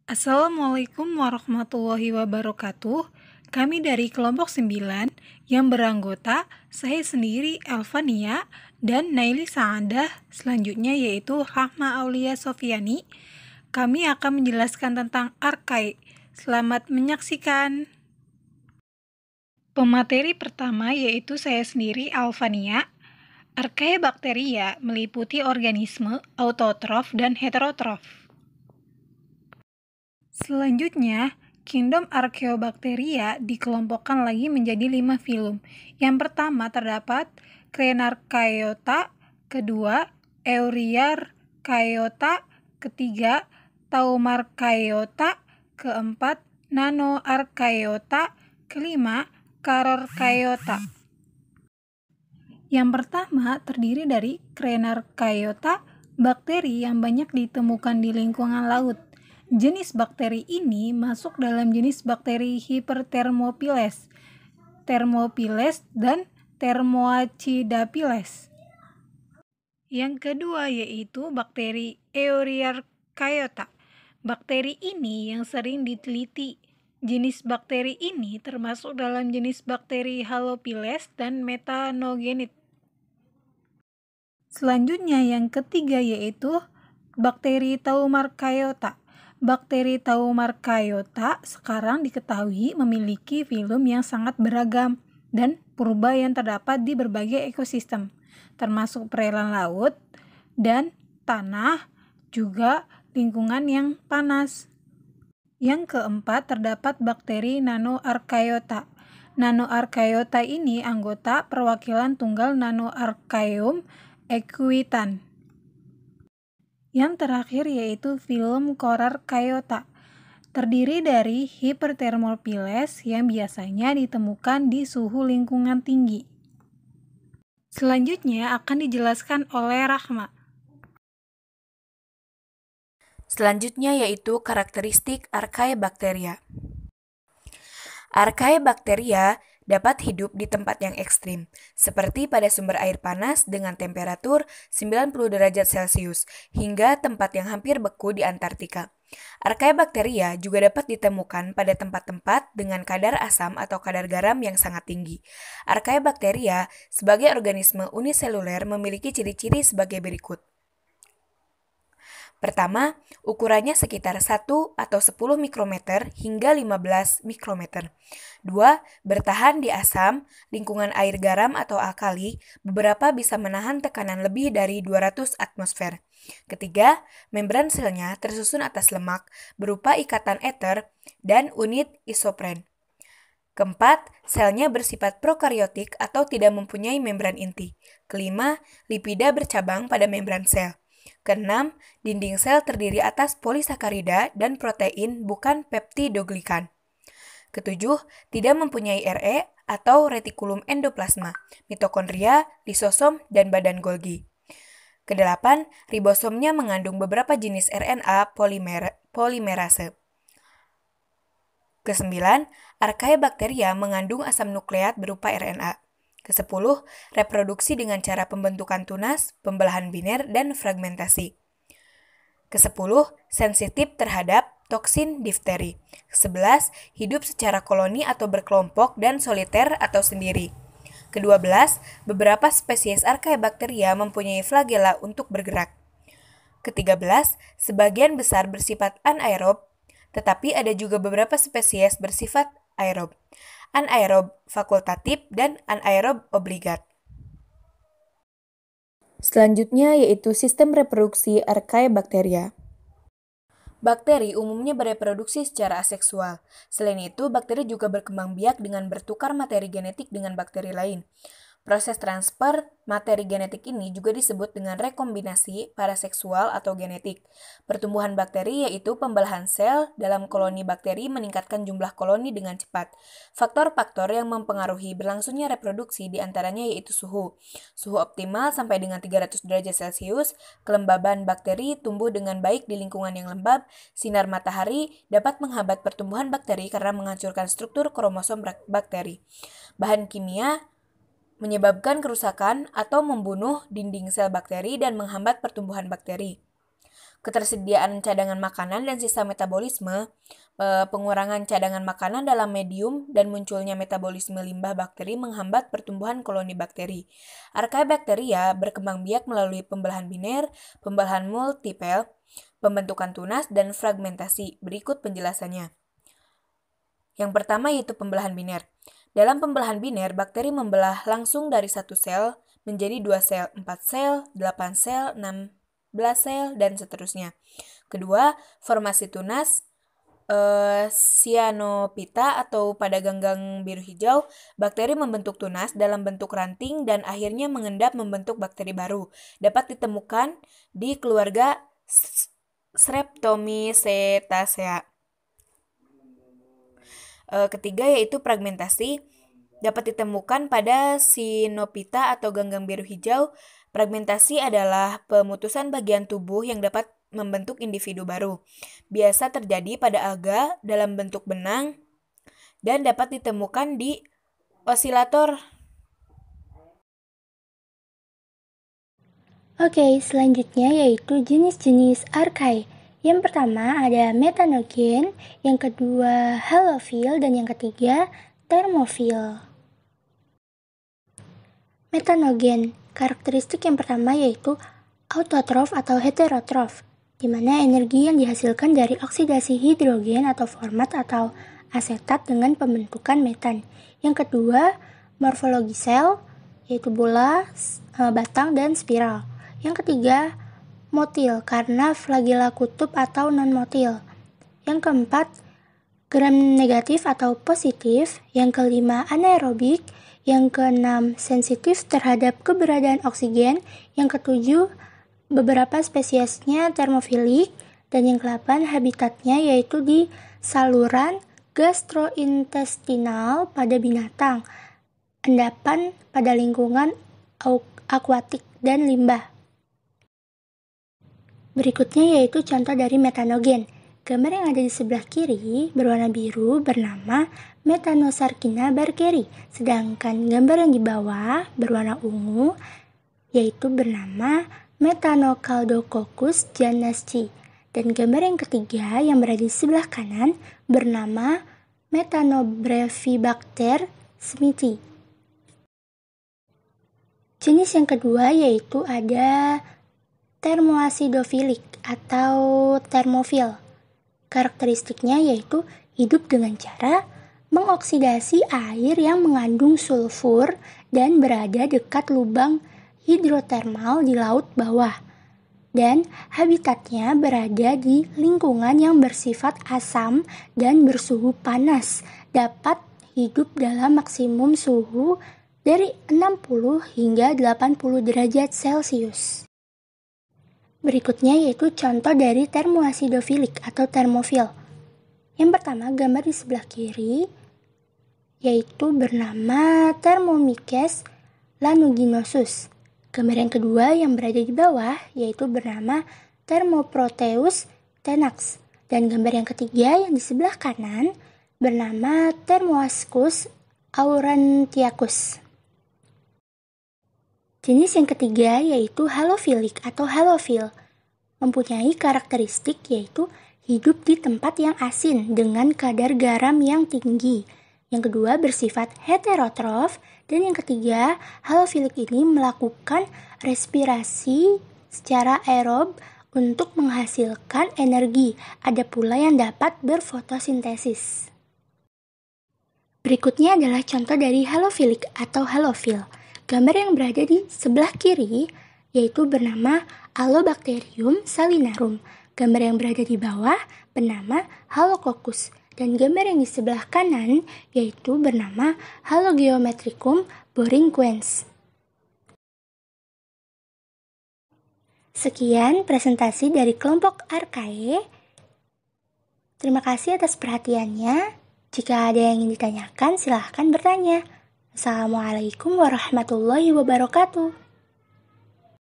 Assalamualaikum warahmatullahi wabarakatuh. Kami dari kelompok 9 yang beranggota saya sendiri Elvania dan Naili Saadah, selanjutnya yaitu Rahma Aulia Sofiani. Kami akan menjelaskan tentang arkai. Selamat menyaksikan. Pemateri pertama yaitu saya sendiri Elvania. Archaebacteria meliputi organisme autotrof dan heterotrof. Selanjutnya, kingdom Archaeobacteria dikelompokkan lagi menjadi 5 filum. Yang pertama terdapat Crenarchaeota, kedua Euryarchaeota, ketiga Taumarchaeota, keempat Nanoarchaeota, kelima Carorchaeota. Yang pertama terdiri dari Crenarchaeota, bakteri yang banyak ditemukan di lingkungan laut. Jenis bakteri ini masuk dalam jenis bakteri Hyperthermophiles, Thermophiles, dan Thermoacidophilus. Yang kedua yaitu bakteri Euryarchaeota. Bakteri ini yang sering diteliti. Jenis bakteri ini termasuk dalam jenis bakteri Halophiles dan Methanogenid. Selanjutnya yang ketiga yaitu bakteri Taumarchaeota. Bakteri Taumarchaeota sekarang diketahui memiliki filum yang sangat beragam dan purba yang terdapat di berbagai ekosistem, termasuk perairan laut dan tanah, juga lingkungan yang panas. Yang keempat terdapat bakteri Nanoarchaeota. Nanoarchaeota ini anggota perwakilan tunggal Nanoarchaeum equitan. Yang terakhir yaitu filum Corarchaeota, terdiri dari Hyperthermophiles yang biasanya ditemukan di suhu lingkungan tinggi. Selanjutnya akan dijelaskan oleh Rahma. Selanjutnya yaitu karakteristik Archaebacteria. Archaebacteria dapat hidup di tempat yang ekstrim, seperti pada sumber air panas dengan temperatur 90 derajat Celcius hingga tempat yang hampir beku di Antartika. Archaebacteria juga dapat ditemukan pada tempat-tempat dengan kadar asam atau kadar garam yang sangat tinggi. Archaebacteria sebagai organisme uniseluler memiliki ciri-ciri sebagai berikut. Pertama, ukurannya sekitar 1 atau 10 mikrometer hingga 15 mikrometer. 2. Bertahan di asam, lingkungan air garam atau alkali, beberapa bisa menahan tekanan lebih dari 200 atmosfer. Ketiga, membran selnya tersusun atas lemak, berupa ikatan ether dan unit isopren. Keempat, selnya bersifat prokaryotik atau tidak mempunyai membran inti. Kelima, lipida bercabang pada membran sel. Keenam, dinding sel terdiri atas polisakarida dan protein bukan peptidoglikan. Ketujuh, tidak mempunyai RE atau retikulum endoplasma, mitokondria, lisosom, dan badan Golgi. Kedelapan, ribosomnya mengandung beberapa jenis RNA polimerase. Kesembilan, Archaebacteria mengandung asam nukleat berupa RNA. Ke-10, reproduksi dengan cara pembentukan tunas, pembelahan biner, dan fragmentasi. Ke-10, sensitif terhadap toksin difteri. Ke-11, hidup secara koloni atau berkelompok dan soliter atau sendiri. Ke-12, beberapa spesies Archaebacteria mempunyai flagela untuk bergerak. Ke-13, sebagian besar bersifat anaerob, tetapi ada juga beberapa spesies bersifat aerob. Anaerob fakultatif dan anaerob obligat. Selanjutnya yaitu sistem reproduksi Archaebacteria. Bakteri umumnya bereproduksi secara aseksual. Selain itu, bakteri juga berkembang biak dengan bertukar materi genetik dengan bakteri lain. Proses transfer materi genetik ini juga disebut dengan rekombinasi paraseksual atau genetik. Pertumbuhan bakteri yaitu pembelahan sel dalam koloni bakteri meningkatkan jumlah koloni dengan cepat. Faktor-faktor yang mempengaruhi berlangsungnya reproduksi diantaranya yaitu suhu. Suhu optimal sampai dengan 300 derajat Celcius, kelembaban bakteri tumbuh dengan baik di lingkungan yang lembab, sinar matahari dapat menghambat pertumbuhan bakteri karena menghancurkan struktur kromosom bakteri. Bahan kimia menyebabkan kerusakan atau membunuh dinding sel bakteri dan menghambat pertumbuhan bakteri. ketersediaan cadangan makanan dan sisa metabolisme, pengurangan cadangan makanan dalam medium, dan munculnya metabolisme limbah bakteri menghambat pertumbuhan koloni bakteri. Archaebacteria berkembang biak melalui pembelahan biner, pembelahan multipel, pembentukan tunas, dan fragmentasi. Berikut penjelasannya. Yang pertama yaitu pembelahan biner. Dalam pembelahan biner, bakteri membelah langsung dari satu sel menjadi 2 sel, 4 sel, 8 sel, 16 sel, dan seterusnya. Kedua, formasi tunas, cyanophyta atau pada ganggang biru hijau, bakteri membentuk tunas dalam bentuk ranting dan akhirnya mengendap membentuk bakteri baru. Dapat ditemukan di keluarga Streptomycetacea. Ketiga yaitu fragmentasi, dapat ditemukan pada Cyanophyta atau ganggang biru hijau. Fragmentasi adalah pemutusan bagian tubuh yang dapat membentuk individu baru. Biasa terjadi pada alga dalam bentuk benang dan dapat ditemukan di osilator. Oke, selanjutnya yaitu jenis-jenis archaea. Yang pertama ada metanogen, yang kedua halofil, dan yang ketiga termofil. Metanogen, karakteristik yang pertama yaitu autotrof atau heterotrof, di mana energi yang dihasilkan dari oksidasi hidrogen atau format atau asetat dengan pembentukan metan. Yang kedua, morfologi sel, yaitu bola, batang, dan spiral. Yang ketiga, motil, karena flagela kutub atau non-motil. Yang keempat, gram negatif atau positif. Yang kelima, anaerobik. Yang keenam, sensitif terhadap keberadaan oksigen. Yang ketujuh, beberapa spesiesnya termofilik. Dan yang ke-8, habitatnya yaitu di saluran gastrointestinal pada binatang, endapan pada lingkungan akuatik, dan limbah. Berikutnya yaitu contoh dari metanogen. Gambar yang ada di sebelah kiri berwarna biru bernama Metanosarcina barkeri, sedangkan gambar yang di bawah berwarna ungu yaitu bernama Metanokaldococcus janasci. Dan gambar yang ketiga yang berada di sebelah kanan bernama Metanobrevibacter smithii. Jenis yang kedua yaitu ada termoasidofilik atau termofil. Karakteristiknya yaitu hidup dengan cara mengoksidasi air yang mengandung sulfur dan berada dekat lubang hidrotermal di laut bawah. Dan habitatnya berada di lingkungan yang bersifat asam dan bersuhu panas, dapat hidup dalam maksimum suhu dari 60 hingga 80 derajat Celcius. Berikutnya yaitu contoh dari termoasidofilik atau termofil. Yang pertama, gambar di sebelah kiri yaitu bernama Thermomyces lanuginosus. Gambar yang kedua yang berada di bawah yaitu bernama Thermoproteus tenax. Dan gambar yang ketiga yang di sebelah kanan bernama Thermoascus aurantiacus. Jenis yang ketiga yaitu halofilik atau halofil. Mempunyai karakteristik yaitu hidup di tempat yang asin dengan kadar garam yang tinggi. Yang kedua bersifat heterotrof, dan yang ketiga halofilik ini melakukan respirasi secara aerob untuk menghasilkan energi. Ada pula yang dapat berfotosintesis. Berikutnya adalah contoh dari halofilik atau halofil. Gambar yang berada di sebelah kiri yaitu bernama Halobacterium salinarum. Gambar yang berada di bawah bernama Halococcus, dan gambar yang di sebelah kanan yaitu bernama Halogeometricum borinquens. Sekian presentasi dari kelompok Archaea. Terima kasih atas perhatiannya. Jika ada yang ingin ditanyakan, silahkan bertanya. Assalamualaikum warahmatullahi wabarakatuh.